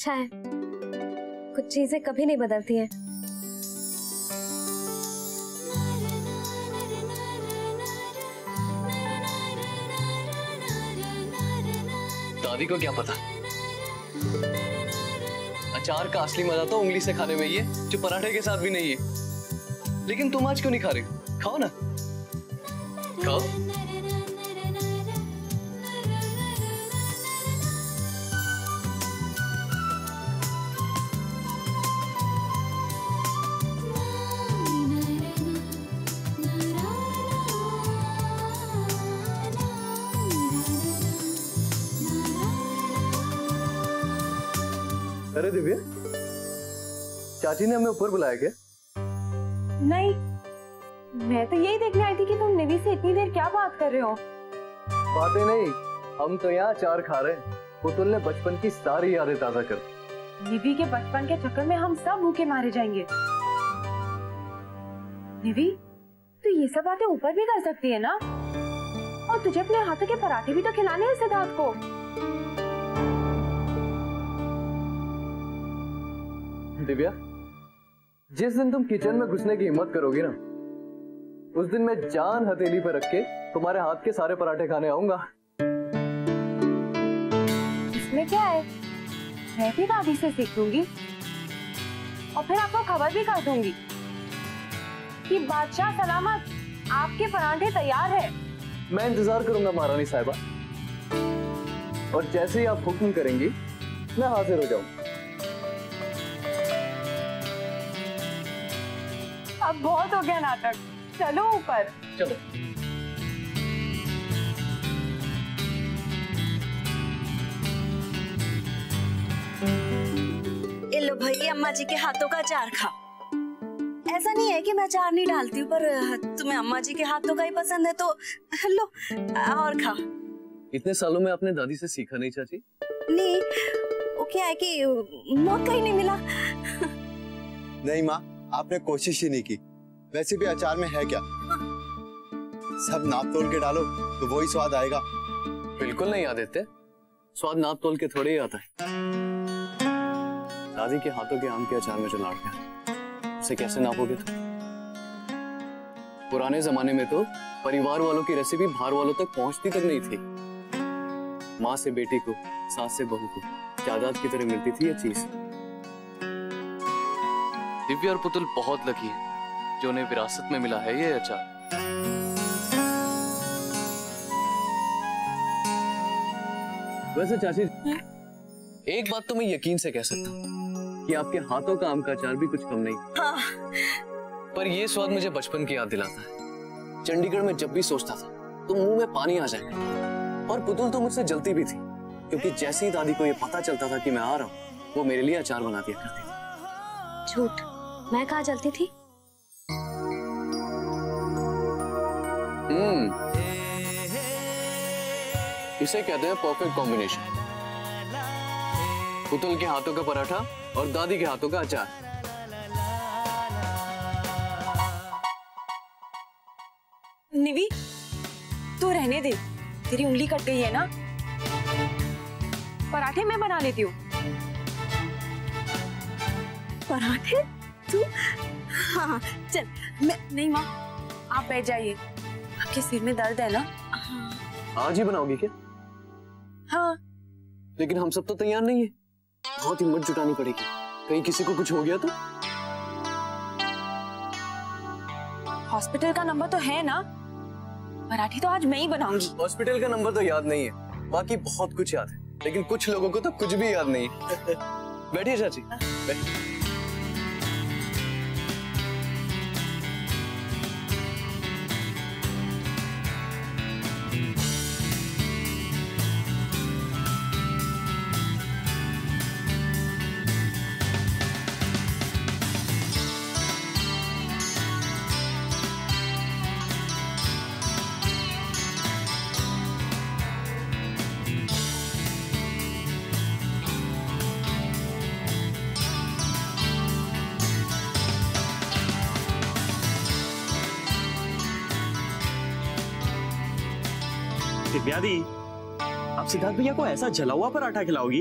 अच्छा है, कुछ चीजें कभी नहीं बदलती हैं। दादी को क्या पता, अचार का असली मजा तो उंगली से खाने में ही है, जो पराठे के साथ भी नहीं है। लेकिन तुम आज क्यों नहीं खा रही? खाओ ना, खाओ। अरे दिव्या, चाची ने हमें ऊपर बुलाया क्या? नहीं, मैं तो यही देखने आई थी कि तुम निधि से इतनी देर क्या बात कर रहे हो। बातें नहीं, हम तो यहाँ अचार खा रहे हैं। पुतुल ने बचपन की सारी यादें ताजा कर। निधि के बचपन के चक्कर में हम सब भूखे मारे जाएंगे। निधि, तू ये सब बातें ऊपर भी कर सकती है ना, और तुझे अपने हाथों के पराठे भी तो खिलाने हैं सिद्धार्थ को। दिव्या, जिस दिन तुम किचन में घुसने की हिम्मत करोगी ना, उस दिन मैं जान हथेली पर रख के तुम्हारे हाथ के सारे पराठे खाने आऊंगा। इसमें क्या है, मैं भी दादी से सीख लूंगी और फिर आपको खबर भी कर दूंगी कि बादशाह सलामत, आपके पराठे तैयार है। मैं इंतजार करूंगा महारानी साहिबा, और जैसे ही आप हुक्म करेंगी मैं हाजिर हो जाऊंगा। अब बहुत हो गया नाटक, चलो ऊपर। चलो। ये लो भाई, अम्मा जी के हाथों का अचार खा। ऐसा नहीं है कि मैं अचार नहीं डालती हूँ, पर तुम्हें अम्मा जी के हाथों का ही पसंद है तो लो और खा। इतने सालों में आपने दादी से सीखा नहीं चाची? नहीं, वो क्या है कि मौका ही नहीं मिला। नहीं माँ, आपने कोशिश ही नहीं की। वैसे भी अचार में है क्या, सब नाप तोल के डालो तो वही स्वाद आएगा। बिल्कुल नहीं आदित्य, स्वाद नाप तोल के थोड़े ही आता है। दादी के हाथों के आम के अचार में जो लाड है, उसे कैसे नापोगे तुम? पुराने जमाने में तो परिवार वालों की रेसिपी बाहर वालों तक पहुंचती तक नहीं थी। माँ से बेटी को, सास से बहू को जायदाद की तरह मिलती थी ये चीज। दिव्या और पुतुल बहुत लकी है जो उन्हें विरासत में मिला है ये अचार। वैसे चाची, एक बात तो मैं यकीन से कह सकता हूँ कि आपके हाथों का आम का अचार भी कुछ कम नहीं। हाँ। पर ये स्वाद मुझे बचपन की याद दिलाता है। चंडीगढ़ में जब भी सोचता था तो मुंह में पानी आ जाएगा। और पुतुल तो मुझसे जलती भी थी, क्योंकि जैसे ही दादी को ये पता चलता था कि मैं आ रहा हूँ, वो मेरे लिए अचार बना दिया करती थी। झूठ, मैं कहाँ जलती थी? इसे कहते हैं परफेक्ट कॉम्बिनेशन। पुतुल के हाथों का पराठा और दादी के हाथों का अचार। निधि, तू रहने दे, तेरी उंगली कट गई है ना। पराठे मैं बना लेती हूँ। पराठे तू? हाँ चल। मैं नहीं माँ, आप बैठ जाइए, आपके सिर में दर्द है ना। आज ही बनाओगी क्या? हाँ। लेकिन हम सब तो तैयार नहीं है, बहुत हिम्मत जुटानी पड़ेगी, कहीं किसी को कुछ हो गया तो। हॉस्पिटल का नंबर तो है ना, पराठे तो आज मैं ही बनाऊंगी। हॉस्पिटल का नंबर तो याद नहीं है, बाकी बहुत कुछ याद है, लेकिन कुछ लोगों को तो कुछ भी याद नहीं है। बैठिए चाची, बैठिए। दिव्या दी, आप सिद्धार्थ भैया को ऐसा जला हुआ पराठा खिलाओगी?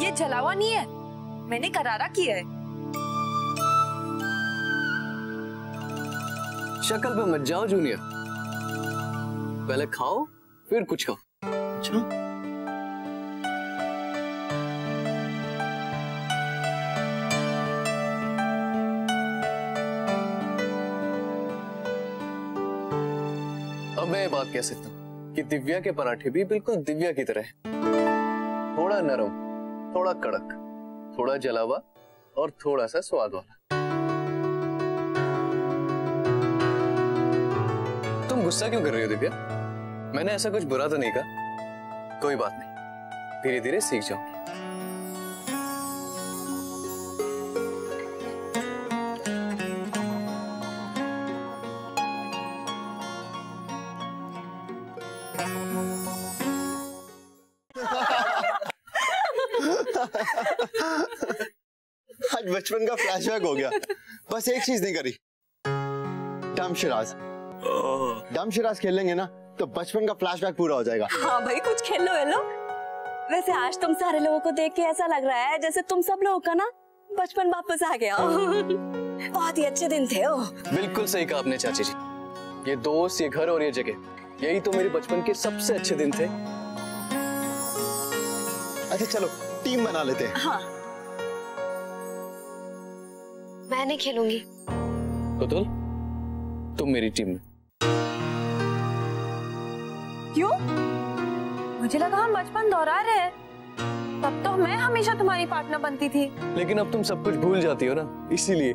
ये जलावा नहीं है, मैंने करारा किया है। शक्ल पे मत जाओ जूनियर, पहले खाओ फिर कुछ खाओ। अच्छा अब मैं ये बात कह सकता हूँ कि दिव्या के पराठे भी बिल्कुल दिव्या की तरह हैं। थोड़ा नरम, थोड़ा कड़क, थोड़ा जलावा और थोड़ा सा स्वाद वाला। तुम गुस्सा क्यों कर रही हो दिव्या? मैंने ऐसा कुछ बुरा तो नहीं कहा। कोई बात नहीं, धीरे धीरे सीख जाओगी। आज बचपन का फ्लैशबैक हो गया। बस एक चीज नहीं करी, डम शराज। डम शराज खेल लेंगे ना तो बचपन का फ्लैशबैक पूरा हो जाएगा। हाँ भाई, कुछ खेलो हेलो। वैसे आज तुम सारे लोगों को देख के ऐसा लग रहा है जैसे तुम सब लोगों का ना बचपन वापस आ गया। बहुत ही अच्छे दिन थे। बिल्कुल सही कहा आपने चाची जी। ये दोस्त, ये घर और ये जगह, यही तो मेरे बचपन के सबसे अच्छे दिन थे। अच्छा चलो टीम बना लेते हैं। हाँ मैं नहीं खेलूंगी। पुतुल, तुम मेरी टीम में। क्यों? मुझे लगा हम बचपन दोहरा रहे हैं। तब तो मैं हमेशा तुम्हारी पार्टनर बनती थी। लेकिन अब तुम सब कुछ भूल जाती हो ना, इसीलिए।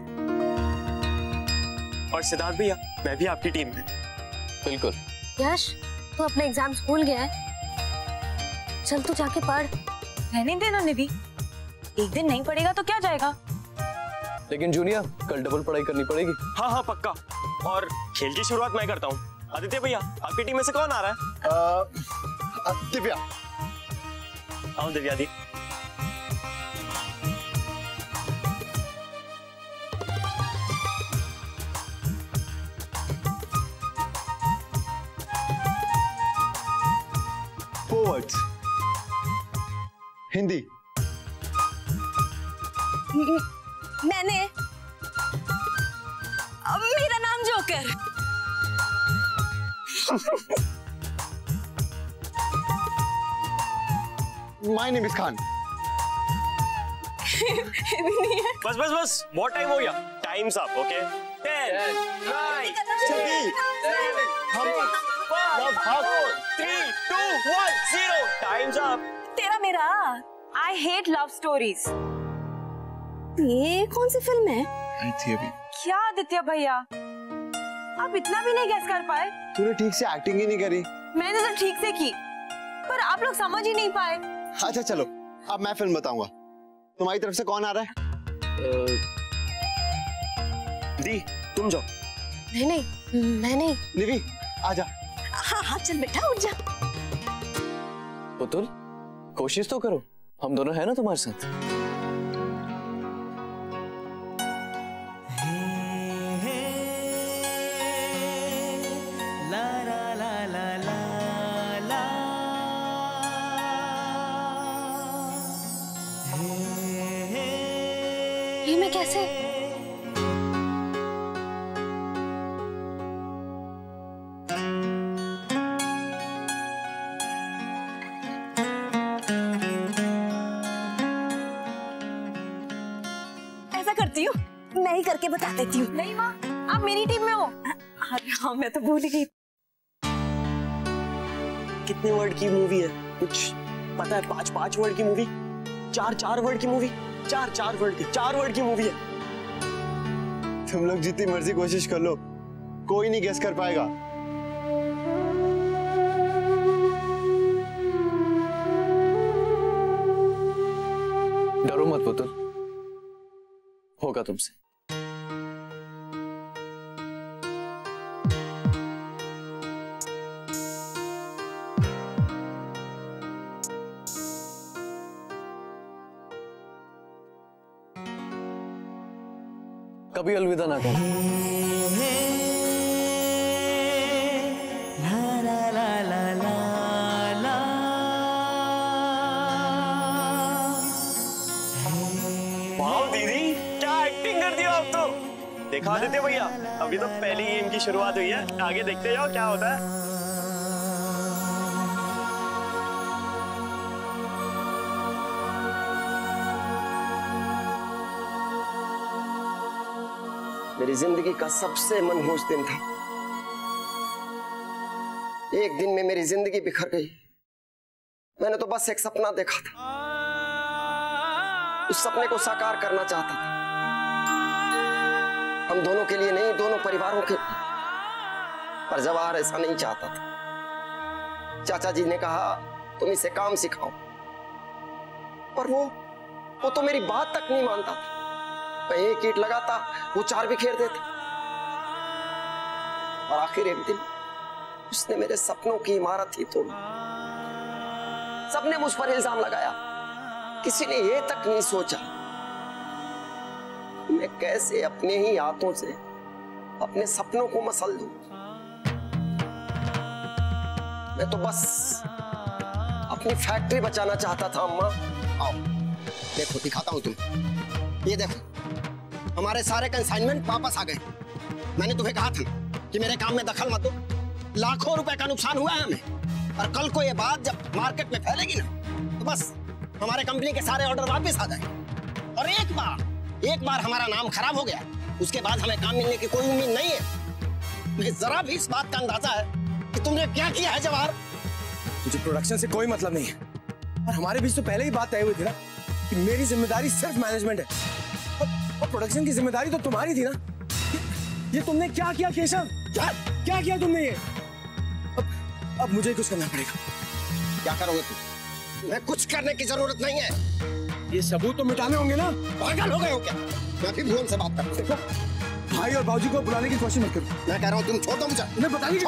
और सिद्धार्थ भैया, मैं भी आपकी टीम में। बिल्कुल। यश, तू अपने एग्जाम्स भूल गया है? चल तू जाके पढ़। रहने देना निधि, एक दिन नहीं पढ़ेगा तो क्या जाएगा। लेकिन जूनियर, कल डबल पढ़ाई करनी पड़ेगी। हाँ हाँ पक्का। और खेल की शुरुआत मैं करता हूँ। आदित्य भैया, आपकी टीम में से कौन आ रहा है? दिव्या। आओ दिव्या दी। फॉरवर्ड्स, हिंदी। मैंने, मेरा नाम joker. My name is Khan. बस बस बस, बहुत टाइम हो गया। Times up. Okay, 10 9 8 4 3 2 1 0। Times up. तेरा मेरा। I hate love stories. ये कौन सी फिल्म है? आई थी अभी। क्या आदित्य भैया, आप इतना भी नहीं गेस कर पाए? तूने ठीक से एक्टिंग ही नहीं करी। मैंने तो ठीक से की, पर आप लोग समझ ही नहीं पाए। अच्छा चलो, अब मैं फिल्म बताऊंगा। तुम्हारी तरफ से कौन आ रहा है? दी, तुम जाओ। नहीं, मैं नहीं। निवी, आजा। हाँ हाँ चल बेटा, उठ जा। पुतुल, कोशिश तो करो, हम दोनों हैं ना तुम्हारे साथ। ये मैं कैसे? ऐसा करती हूँ, मैं ही करके बता देती हूँ। नहीं माँ, आप मेरी टीम में हो। अरे हाँ, मैं तो भूल गई। कितने वर्ड की मूवी है कुछ पता है? 5 वर्ड की मूवी, 4 वर्ड की मूवी, 4 वर्ड की मूवी है। तुम लोग जितनी मर्जी कोशिश कर लो, कोई नहीं गेस कर पाएगा। डरो मत पुतुल, होगा तुमसे। कभी अलविदा ना कहना। ये एक्टिंग कर दिया आप तो। दिखा देते भैया, अभी तो पहली गेम की शुरुआत हुई है, आगे देखते जाओ क्या होता है। मेरी जिंदगी का सबसे मनहूस दिन था। एक दिन में मेरी जिंदगी बिखर गई। मैंने तो बस एक सपना देखा था, उस सपने को साकार करना चाहता था। हम दोनों के लिए नहीं, दोनों परिवारों के लिए। पर जवाहर ऐसा नहीं चाहता था। चाचा जी ने कहा तुम इसे काम सिखाओ, पर वो तो मेरी बात तक नहीं मानता था। मैं एक ईंट लगाता, वो 4 बिखेर देता। और आखिर एक दिन उसने मेरे सपनों की इमारत ही तोड़ी। सबने मुझ पर इल्जाम लगाया, किसी ने ये तक नहीं सोचा मैं कैसे अपने ही हाथों से अपने सपनों को मसल दूं। मैं तो बस अपनी फैक्ट्री बचाना चाहता था। अम्मा आओ देखो, दिखाता हूं तुम्हें। ये देखो, हमारे सारे कंसाइनमेंट वापस आ गए। मैंने तुम्हें कहा था कि मेरे काम में दखल मत दो। लाखों रुपए का नुकसान हुआ है हमें, और कल को ये बात जब मार्केट में फैलेगी ना, तो बस हमारे कंपनी के सारे ऑर्डर वापस आ जाएंगे। और एक बार हमारा नाम खराब हो गया, उसके बाद हमें काम मिलने की कोई उम्मीद नहीं है। मुझे जरा भी इस बात का अंदाजा है कि तुमने क्या किया है जवाहर। मुझे प्रोडक्शन से कोई मतलब नहीं है, और हमारे बीच तो पहले ही बात तय हुई थी ना कि मेरी जिम्मेदारी सिर्फ मैनेजमेंट है, और प्रोडक्शन की जिम्मेदारी तो तुम्हारी थी ना। ये तुमने क्या किया केशव? क्या किया तुमने ये? अब मुझे कुछ करना पड़ेगा। क्या करोगे तुम? तुम्हें कुछ करने की जरूरत नहीं है। ये सबूत तो मिटाने होंगे ना। पागल हो गए हो क्या? मैं भी भुवन से बात करता हूं। भाई और बाबूजी को बुलाने की कोशिश मत करो। मैं कह रहा हूं तुम छोड़ दो मुझे। उन्हें बताने की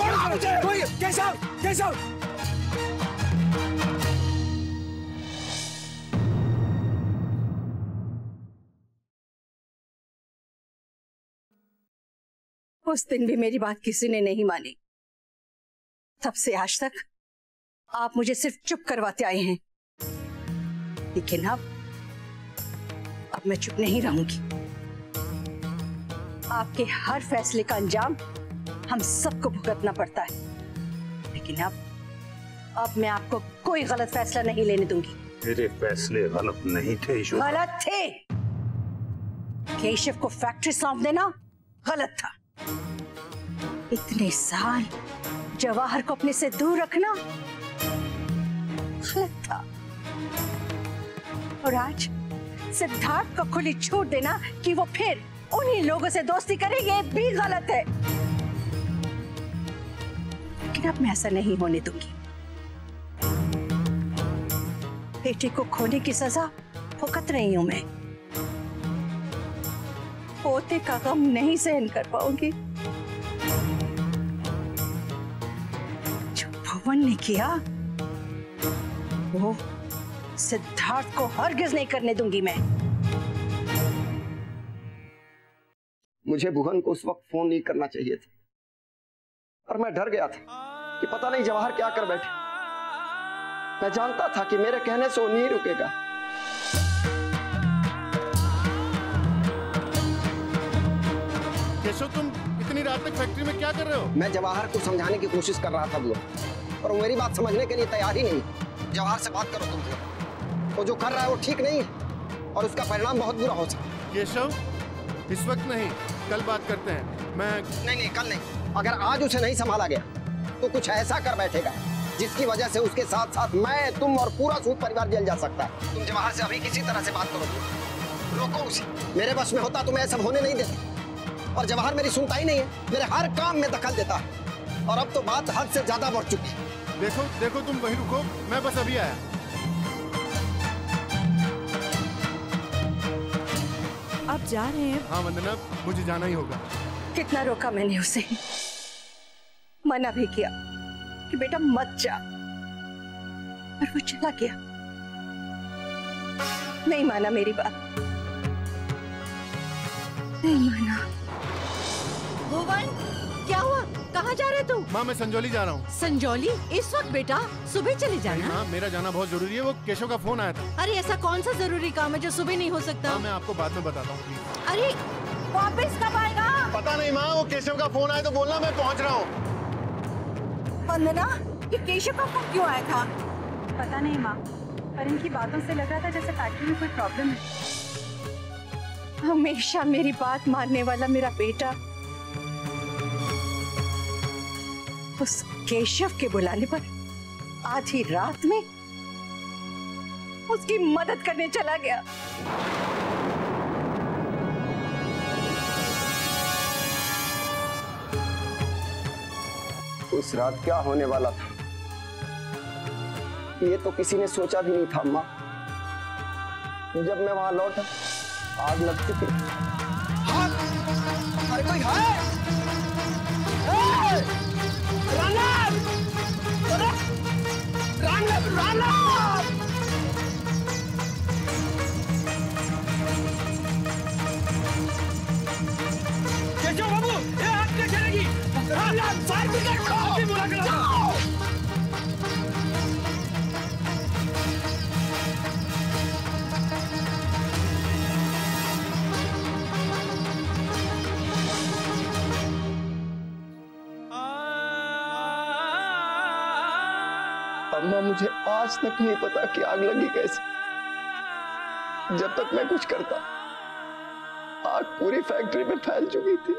कोशिश। केशव उस दिन भी मेरी बात किसी ने नहीं मानी। तब से आज तक आप मुझे सिर्फ चुप करवाते आए हैं, लेकिन अब मैं चुप नहीं रहूंगी। आपके हर फैसले का अंजाम हम सबको भुगतना पड़ता है, लेकिन अब मैं आपको कोई गलत फैसला नहीं लेने दूंगी। मेरे फैसले गलत नहीं थे। गलत थे। केशव को फैक्ट्री सौंप देना गलत था। इतने साल जवाहर को अपने से दूर रखना गलत था, और आज सिद्धार्थ को खुली छूट देना कि वो फिर उन्हीं लोगों से दोस्ती करे, ये भी गलत है। लेकिन अब मैं ऐसा नहीं होने दूंगी। बेटे को खोने की सजा भुगत रही हूं मैं। पोते का गम नहीं सहन कर पाऊंगी। जो भुवन ने किया वो सिद्धार्थ को हरगिज नहीं करने दूंगी मैं। मुझे भुवन को उस वक्त फोन नहीं करना चाहिए था, और मैं डर गया था कि पता नहीं जवाहर क्या कर बैठे। मैं जानता था कि मेरे कहने से वो नहीं रुकेगा। केशव, तुम इतनी रात तक फैक्ट्री में क्या कर रहे हो? मैं जवाहर को समझाने की कोशिश कर रहा था भुवन, और वो मेरी बात समझने के लिए तैयार ही नहीं। जवाहर से बात करो तुम। वो जो कर रहा है वो ठीक नहीं है, और उसका परिणाम बहुत बुरा हो सकता है। केशव, इस वक्त नहीं, कल बात करते हैं। मैं नहीं, कल नहीं। अगर आज उसे नहीं संभाला गया तो कुछ ऐसा कर बैठेगा जिसकी वजह से उसके साथ साथ मैं, तुम और पूरा सूद परिवार जल जा सकता है। तुम जवाहर से अभी किसी तरह से बात करो, रोको उसे। मेरे बस में होता तो मैं सब होने नहीं देता, और जवाहर मेरी सुनता ही नहीं है, मेरे हर काम में दखल देता है, और अब तो बात हद से ज्यादा बढ़ चुकी है। देखो तुम वहीं रुको, मैं बस अभी आया। आप जा रहे हैं? हाँ वंदना, मुझे जाना ही होगा। कितना रोका मैंने उसे, मना भी किया कि बेटा मत जा, पर वो चला गया। नहीं माना मेरी बात, नहीं माना। भुवन, क्या हुआ? कहाँ जा रहे तू? माँ मैं संजौली जा रहा हूँ। संजौली? इस वक्त बेटा? सुबह चले जाना। हाँ मेरा जाना बहुत जरूरी है, वो केशव का फोन आया था। अरे ऐसा कौन सा जरूरी काम है जो सुबह नहीं हो सकता? हाँ मैं आपको बाद में बताता हूँ। अरे वापस कब आएगा? पता नहीं माँ, वो केशव का फोन आया तो बोलना मैं पहुँच रहा हूँ। वंदना, ये केशव का फोन क्यों आया था? पता नहीं माँ, पर इनकी बातों से लग रहा था जैसे फैक्ट्री में कोई प्रॉब्लम है। हमेशा मेरी बात मानने वाला मेरा बेटा उस केशव के बुलाने पर आधी रात में उसकी मदद करने चला गया। उस रात क्या होने वाला था ये तो किसी ने सोचा भी नहीं था अम्मा। जब मैं वहां लौटा आग लग चुकी। अरे कोई है? केशव बाबू, ये आग क्या चलेगी? फायर ब्रिगेड को बुला के लाओ। अम्मा मुझे आज तक नहीं पता कि आग लगी कैसे। जब तक मैं कुछ करता आग पूरी फैक्ट्री में फैल चुकी थी।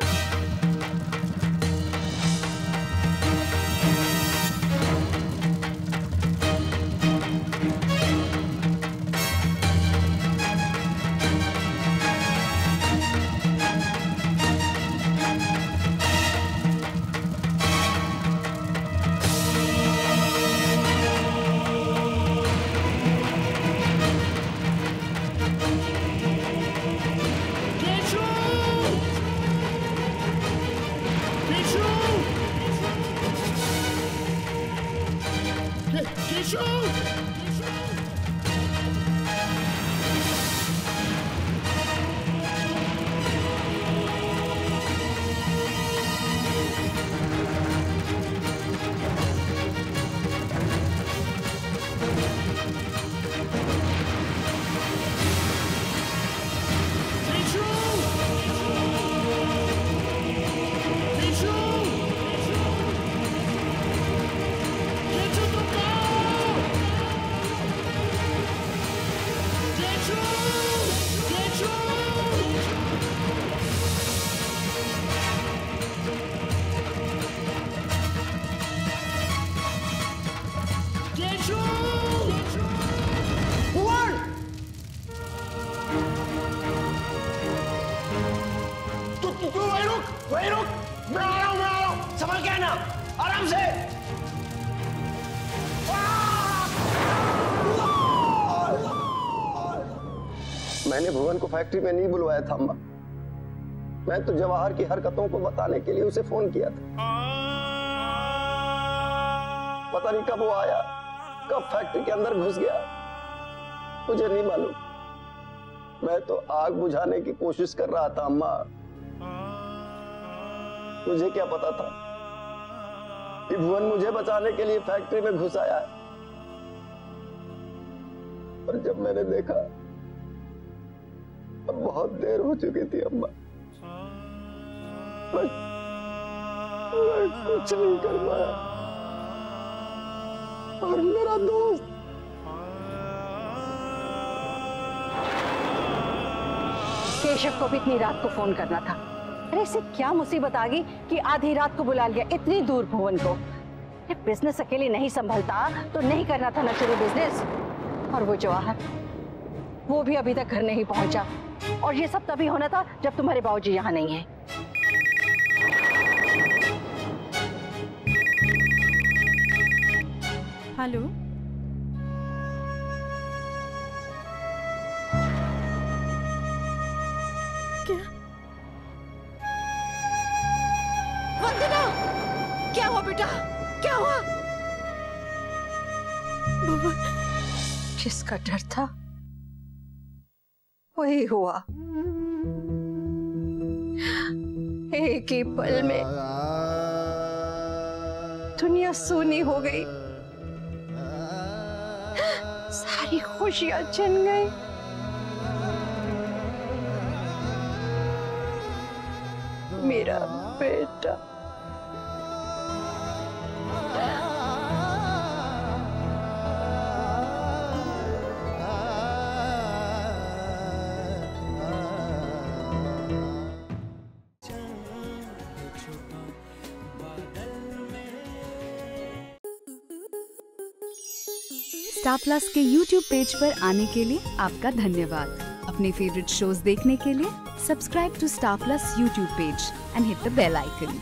मैंने भुवन को फैक्ट्री में नहीं बुलवाया था अम्मा। मैं तो जवाहर की हरकतों को बताने के लिए उसे फोन किया था। पता नहीं कब वो आया, कब फैक्ट्री के अंदर घुस गया, मुझे नहीं मालूम। मैं तो आग बुझाने की कोशिश कर रहा था अम्मा। मुझे क्या पता था कि भुवन मुझे बचाने के लिए फैक्ट्री में घुस आया है। और जब मैंने देखा अब बहुत देर हो चुकी थी अम्मा। मैं कुछ नहीं कर पाया। और मेरा दोस्त केशव को भी इतनी रात को फोन करना था। अरे इसे क्या मुसीबत आ गई कि आधी रात को बुला लिया इतनी दूर भुवन को। बिजनेस अकेले नहीं संभलता तो नहीं करना था ना शुरू बिजनेस। और वो जवाहर, वो भी अभी तक घर नहीं पहुंचा। और ये सब तभी होना था जब तुम्हारे बाबूजी यहाँ नहीं है। हेलो, क्या वंदना, क्या हुआ बेटा, क्या हुआ? जिसका डर था वही हुआ। एक ही पल में दुनिया सोनी हो गई, सारी खुशियां छिन गई। मेरा बेटा स्टार प्लस के YouTube पेज पर आने के लिए आपका धन्यवाद। अपने फेवरेट शोज देखने के लिए subscribe to Star Plus YouTube page and hit the bell icon.